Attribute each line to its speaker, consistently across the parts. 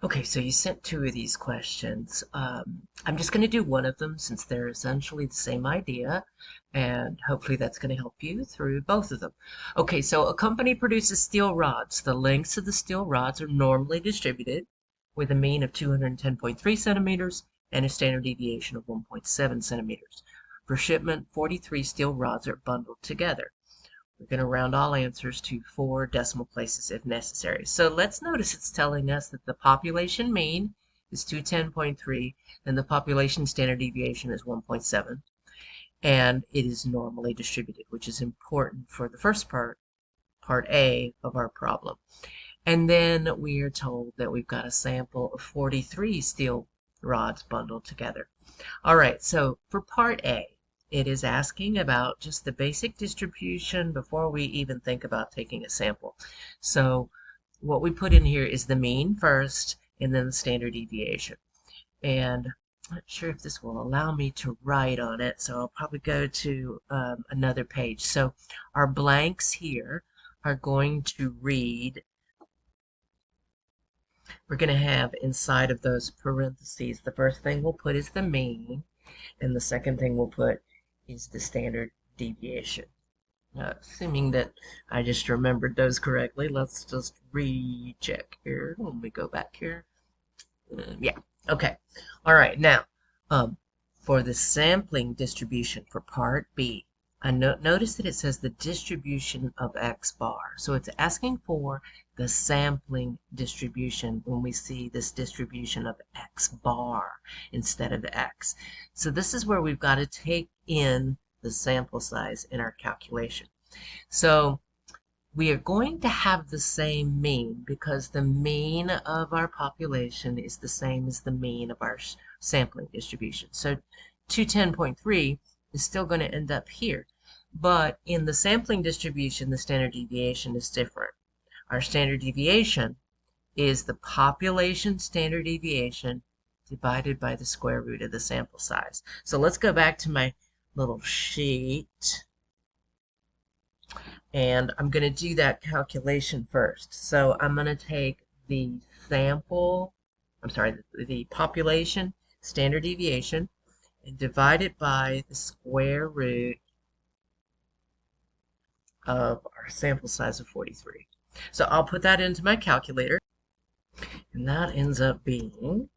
Speaker 1: Okay, so you sent two of these questions. I'm just going to do one of them since they're essentially the same idea, and hopefully that's going to help you through both of them. Okay, so a company produces steel rods. The lengths of the steel rods are normally distributed with a mean of 210.3 centimeters and a standard deviation of 1.7 centimeters. For shipment, 43 steel rods are bundled together. We're going to round all answers to 4 decimal places if necessary. So let's notice it's telling us that the population mean is 210.3 and the population standard deviation is 1.7, and it is normally distributed, which is important for the first part A of our problem. And then we are told that we've got a sample of 43 steel rods bundled together. All right, so for part A, it is asking about just the basic distribution before we even think about taking a sample. So what we put in here is the mean first and then the standard deviation. And I'm not sure if this will allow me to write on it, so I'll probably go to another page. So our blanks here are going to read, we're going to have inside of those parentheses, the first thing we'll put is the mean, and the second thing we'll put is the standard deviation. Assuming that I just remembered those correctly, let's just recheck here. When we go back here, yeah, okay. All right, now for the sampling distribution for part B, notice that it says the distribution of X bar. So it's asking for the sampling distribution when we see this distribution of X bar instead of X. So this is where we've got to take in the sample size in our calculation. So we are going to have the same mean because the mean of our population is the same as the mean of our sampling distribution. So 210.3 is still going to end up here. But in the sampling distribution, the standard deviation is different. Our standard deviation is the population standard deviation divided by the square root of the sample size. So let's go back to my little sheet. And I'm going to do that calculation first. So I'm going to take the the population standard deviation and divide it by the square root of our sample size of 43. So I'll put that into my calculator, and that ends up being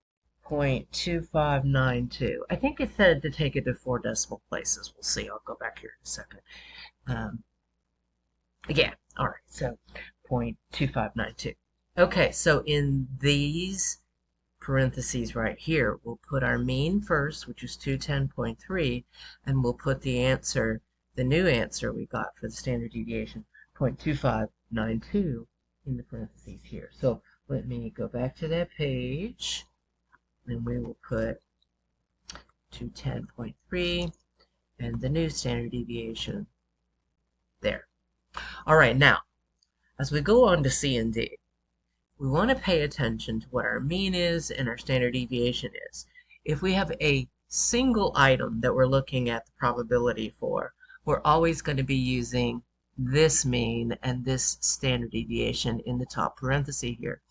Speaker 1: 0.2592. I think it said to take it to 4 decimal places. We'll see. I'll go back here in a second. Yeah, all right, so 0.2592. Okay, so in these parentheses right here, we'll put our mean first, which is 210.3, and we'll put the answer, the new answer we got for the standard deviation, 0.2592, in the parentheses here. So let me go back to that page, and we will put 210.3 and the new standard deviation there. All right, now, as we go on to C and D, we want to pay attention to what our mean is and our standard deviation is. If we have a single item that we're looking at the probability for, we're always going to be using this mean and this standard deviation in the top parenthesis here.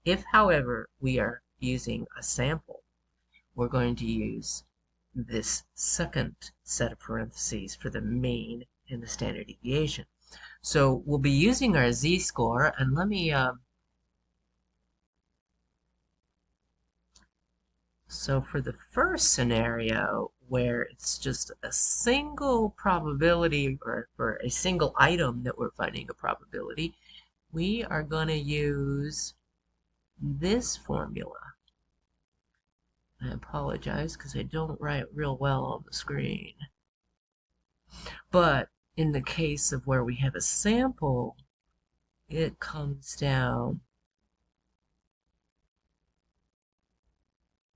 Speaker 1: If, however, we are using a sample, we're going to use this second set of parentheses for the mean and the standard deviation. So we'll be using our z-score, and let me, so for the first scenario, where it's just a single probability, or for a single item that we're finding a probability, we are going to use this formula. I apologize because I don't write real well on the screen. But in the case of where we have a sample, it comes down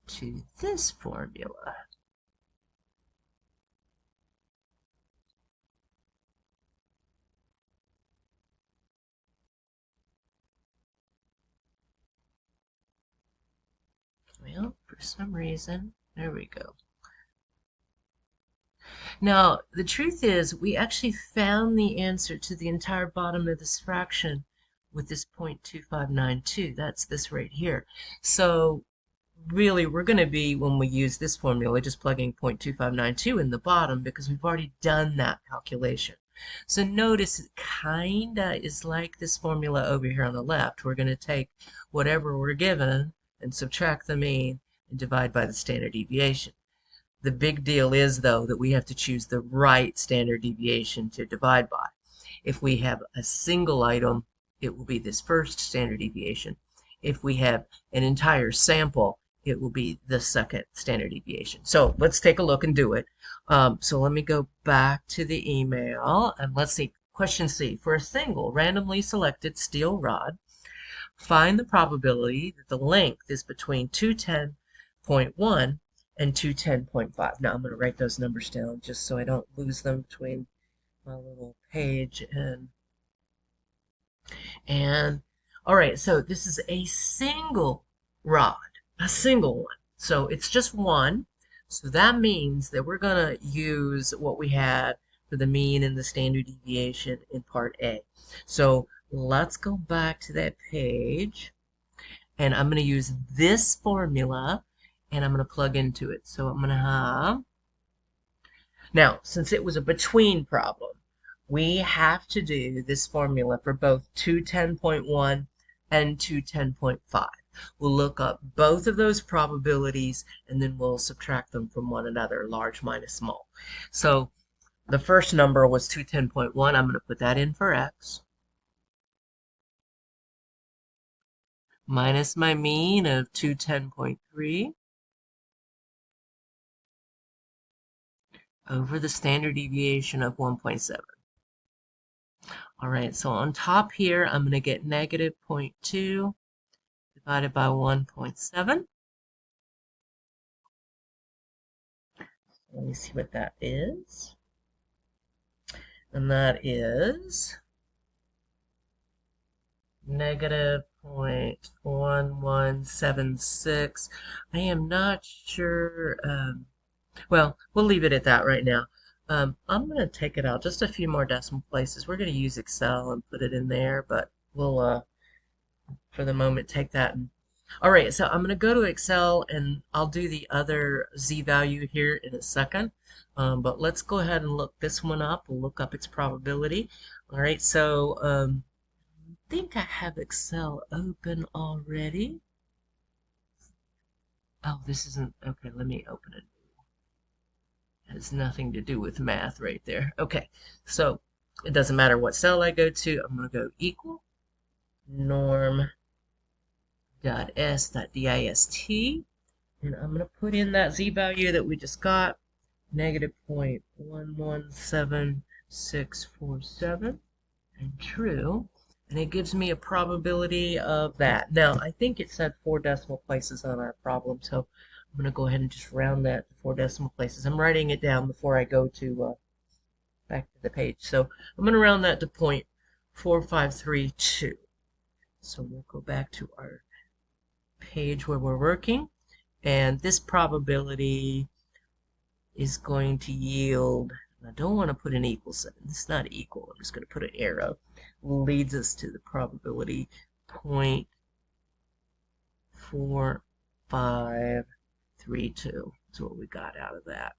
Speaker 1: to this formula. Well, for some reason, there we go. Now, the truth is, we actually found the answer to the entire bottom of this fraction with this 0.2592. That's this right here. So really, we're going to be, when we use this formula, just plugging 0.2592 in the bottom because we've already done that calculation. So notice it kind of is like this formula over here on the left. We're going to take whatever we're given and subtract the mean and divide by the standard deviation. The big deal is, though, that we have to choose the right standard deviation to divide by. If we have a single item, it will be this first standard deviation. If we have an entire sample, it will be the second standard deviation. So let's take a look and do it. So let me go back to the email and let's see. Question C. For a single randomly selected steel rod, find the probability that the length is between 210.1 and 210.5. Now I'm going to write those numbers down just so I don't lose them between my little page and all right, so this is a single rod, a single one. So it's just one. So that means that we're going to use what we had for the mean and the standard deviation in part A. So let's go back to that page and I'm going to use this formula and I'm going to plug into it. So I'm going to have, now since it was a between problem, we have to do this formula for both 210.1 and 210.5. We'll look up both of those probabilities and then we'll subtract them from one another, large minus small. So the first number was 210.1. I'm going to put that in for x. Minus my mean of 210.3 over the standard deviation of 1.7. All right, so on top here, I'm going to get negative 0.2 divided by 1.7. Let me see what that is. And that is negative 0.1176. I am not sure. Well, we'll leave it at that right now. I'm going to take it out just a few more decimal places. We're going to use Excel and put it in there, but we'll, for the moment, take that. All right, so I'm going to go to Excel and I'll do the other Z value here in a second. But let's go ahead and look this one up. We'll look up its probability. All right, so I think I have Excel open already. Oh, this isn't, okay, let me open it. It has nothing to do with math right there. Okay, so it doesn't matter what cell I go to. I'm going to go equal norm.s.dist, and I'm going to put in that Z value that we just got, negative 0.117647, and true. And it gives me a probability of that. Now, I think it said 4 decimal places on our problem, so I'm going to go ahead and just round that to 4 decimal places. I'm writing it down before I go to back to the page. So I'm going to round that to 0.4532. So we'll go back to our page where we're working, and this probability is going to yield, I don't want to put an equal sign. It's not equal. I'm just going to put an arrow. Leads us to the probability 0.4532. That's what we got out of that.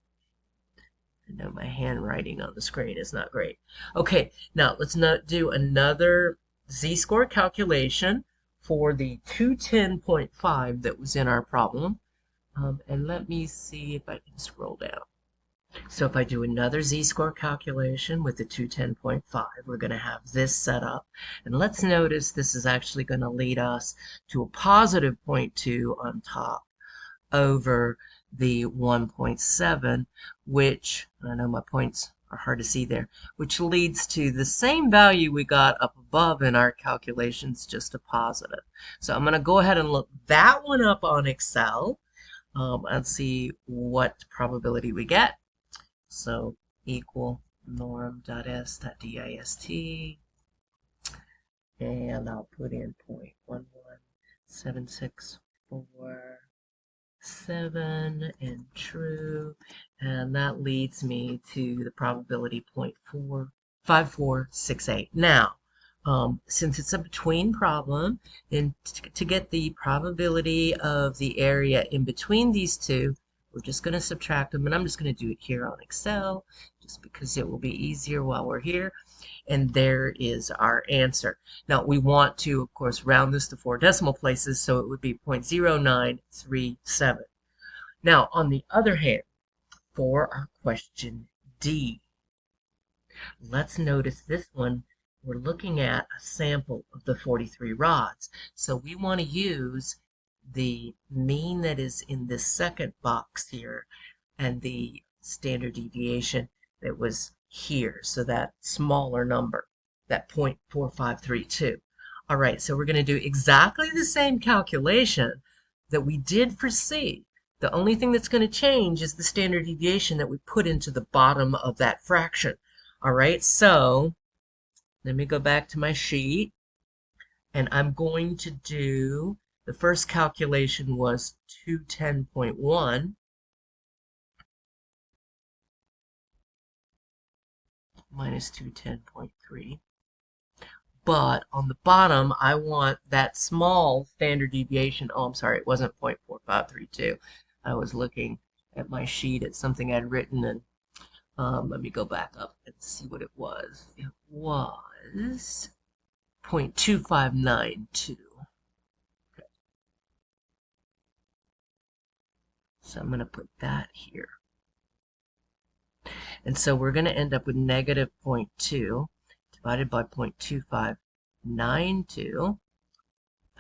Speaker 1: I know my handwriting on the screen is not great. Okay, now let's not do another z-score calculation for the 210.5 that was in our problem. And let me see if I can scroll down. So if I do another z-score calculation with the 210.5, we're going to have this set up. And let's notice this is actually going to lead us to a positive 0.2 on top over the 1.7, which, I know my points are hard to see there, which leads to the same value we got up above in our calculations, just a positive. So I'm going to go ahead and look that one up on Excel and see what probability we get. So equal norm.s.dist, and I'll put in 0.11764 and true, and that leads me to the probability 0.5468. Now, Since it's a between problem, then to get the probability of the area in between these two, we're just going to subtract them, and I'm just going to do it here on Excel, just because it will be easier while we're here. And there is our answer. Now, we want to, of course, round this to 4 decimal places, so it would be 0.0937. Now, on the other hand, for our question D, let's notice this one. We're looking at a sample of the 43 rods. So we want to use the mean that is in this second box here and the standard deviation that was here. So that smaller number, that 0.4532. All right, so we're going to do exactly the same calculation that we did for C. The only thing that's going to change is the standard deviation that we put into the bottom of that fraction. All right, so let me go back to my sheet, and I'm going to do, the first calculation was 210.1 minus 210.3. But on the bottom, I want that small standard deviation. Oh, I'm sorry, it wasn't 0.4532. I was looking at my sheet at something I'd written, and let me go back up and see what it was. It was 0.2592. Okay. So I'm going to put that here. And so we're going to end up with negative 0.2 divided by 0.2592.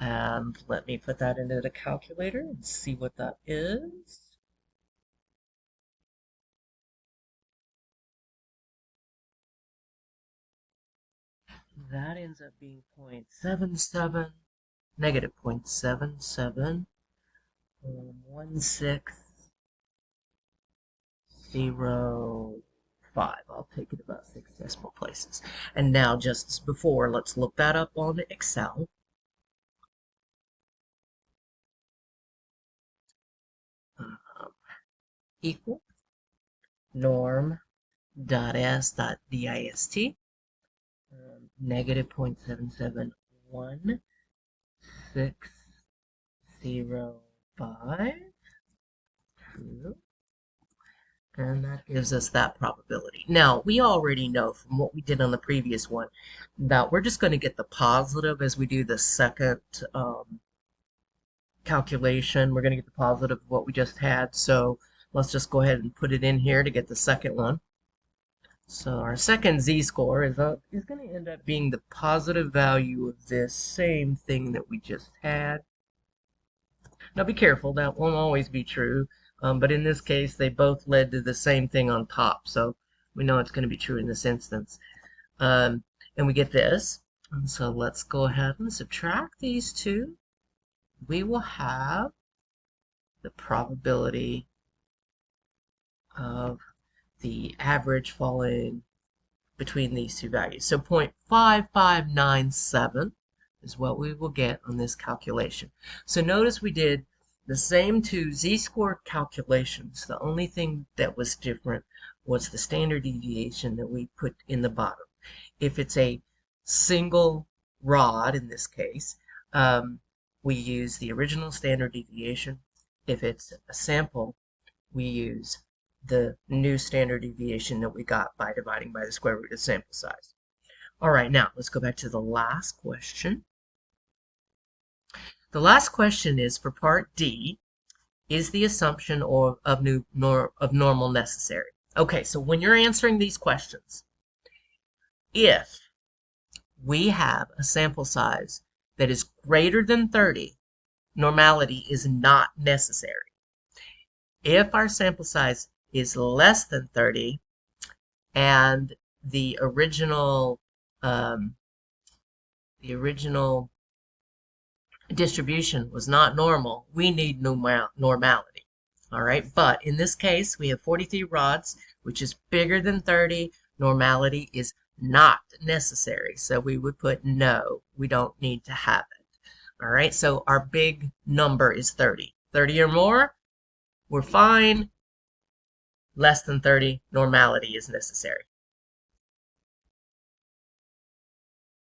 Speaker 1: And let me put that into the calculator and see what that is. That ends up being 0.77, negative 0.771605. I'll take it about 6 decimal places. And now, just as before, let's look that up on Excel. Equal norm.s.dist negative 0.7711605, and that gives us that probability. Now, we already know from what we did on the previous one that we're just going to get the positive as we do the second calculation. We're going to get the positive of what we just had, so let's just go ahead and put it in here to get the second one. So our second z-score is going to end up being the positive value of this same thing that we just had. Now be careful, that won't always be true, but in this case they both led to the same thing on top, so we know it's going to be true in this instance. And we get this, and so let's go ahead and subtract these two. We will have the probability of the average falling between these two values. So 0.5597 is what we will get on this calculation. So notice we did the same two z-score calculations. The only thing that was different was the standard deviation that we put in the bottom. If it's a single rod, in this case, we use the original standard deviation. If it's a sample, we use the new standard deviation that we got by dividing by the square root of sample size. All right, now let's go back to the last question. The last question is for part D, is the assumption of normal necessary? Okay, so when you're answering these questions, if we have a sample size that is greater than 30, normality is not necessary. If our sample size is less than 30 and the original distribution was not normal, we need normality. All right, but in this case we have 43 rods, which is bigger than 30. Normality is not necessary, so we would put no, we don't need to have it. All right, so our big number is 30. 30 or more, we're fine. Less than 30, normality is necessary.